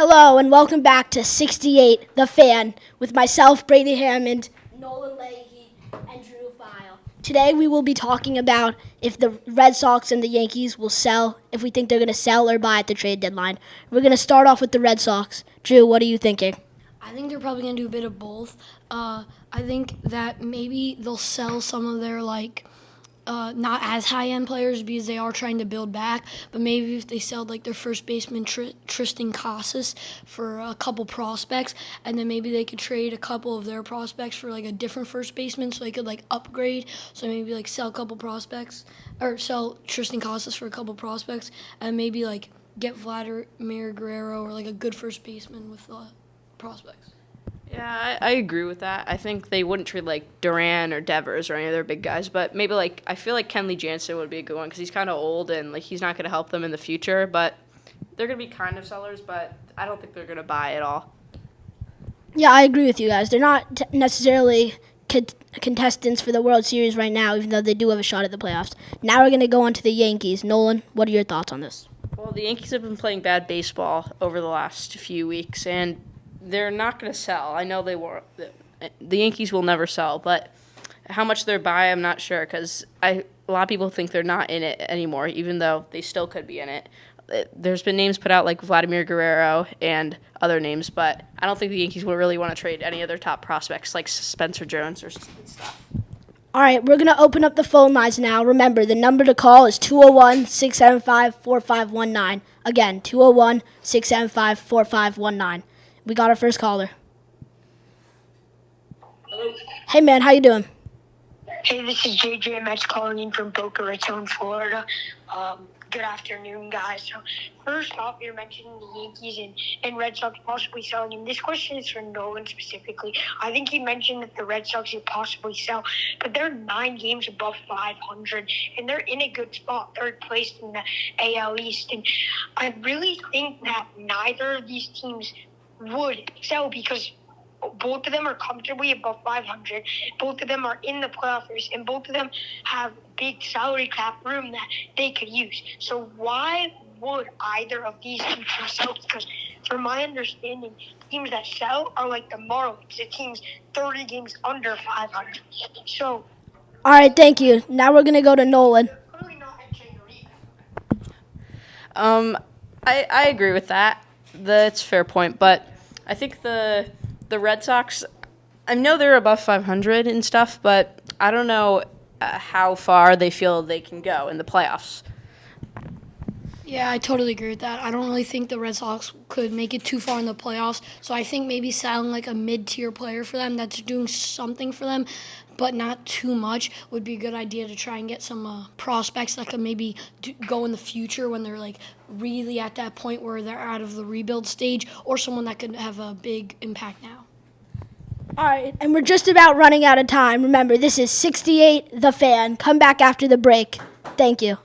Hello and welcome back to 68 The Fan with myself, Brady Hammond, Nolan Leahy, and Drew File. Today we will be talking about if the Red Sox and the Yankees will sell, if we think they're going to sell or buy at the trade deadline. We're going to start off with the Red Sox. Drew, what are you thinking? I think they're probably going to do a bit of both. I think that maybe they'll sell some of their, not as high-end players because they are trying to build back. But maybe if they sell, their first baseman, Tristan Casas, for a couple prospects, and then maybe they could trade a couple of their prospects for, a different first baseman so they could, upgrade. So maybe, sell a couple prospects, or sell Tristan Casas for a couple prospects, and maybe, get Vladimir Guerrero or, a good first baseman with prospects. Yeah, I agree with that. I think they wouldn't trade Duran or Devers or any other big guys, but maybe I feel like Kenley Jansen would be a good one because he's kind of old and he's not going to help them in the future. But they're going to be kind of sellers, but I don't think they're going to buy at all. Yeah, I agree with you guys. They're not necessarily contestants for the World Series right now, even though they do have a shot at the playoffs. Now we're going to go on to the Yankees. Nolan, what are your thoughts on this? Well, the Yankees have been playing bad baseball over the last few weeks, and they're not going to sell. I know they were. The Yankees will never sell, but how much they're buy, I'm not sure because a lot of people think they're not in it anymore, even though they still could be in it. There's been names put out like Vladimir Guerrero and other names, but I don't think the Yankees will really want to trade any other top prospects like Spencer Jones or stuff. All right, we're going to open up the phone lines now. Remember, the number to call is 201-675-4519. Again, 201-675-4519. We got our first caller. Hello. Hey, man, how you doing? Hey, this is JJ Metz calling in from Boca Raton, Florida. Good afternoon, guys. So, first off, you're mentioning the Yankees and Red Sox possibly selling him. This question is for Nolan specifically. I think he mentioned that the Red Sox could possibly sell, but they're 9 games above 500, and they're in a good spot, third place in the AL East. And I really think that neither of these teams would sell because both of them are comfortably above 500. Both of them are in the playoff race, and both of them have big salary cap room that they could use. So why would either of these teams sell? Because from my understanding, teams that sell are like the Marlins, the teams 30 games under 500. So, all right, thank you. Now we're going to go to Nolan. I agree with that. That's a fair point, but I think the Red Sox, I know they're above 500 and stuff, but I don't know how far they feel they can go in the playoffs. Yeah, I totally agree with that. I don't really think the Red Sox could make it too far in the playoffs, so I think maybe selling a mid-tier player for them that's doing something for them, but not too much, would be a good idea to try and get some prospects that could maybe go in the future when they're really at that point where they're out of the rebuild stage, or someone that could have a big impact now. All right, and we're just about running out of time. Remember, this is 68 The Fan. Come back after the break. Thank you.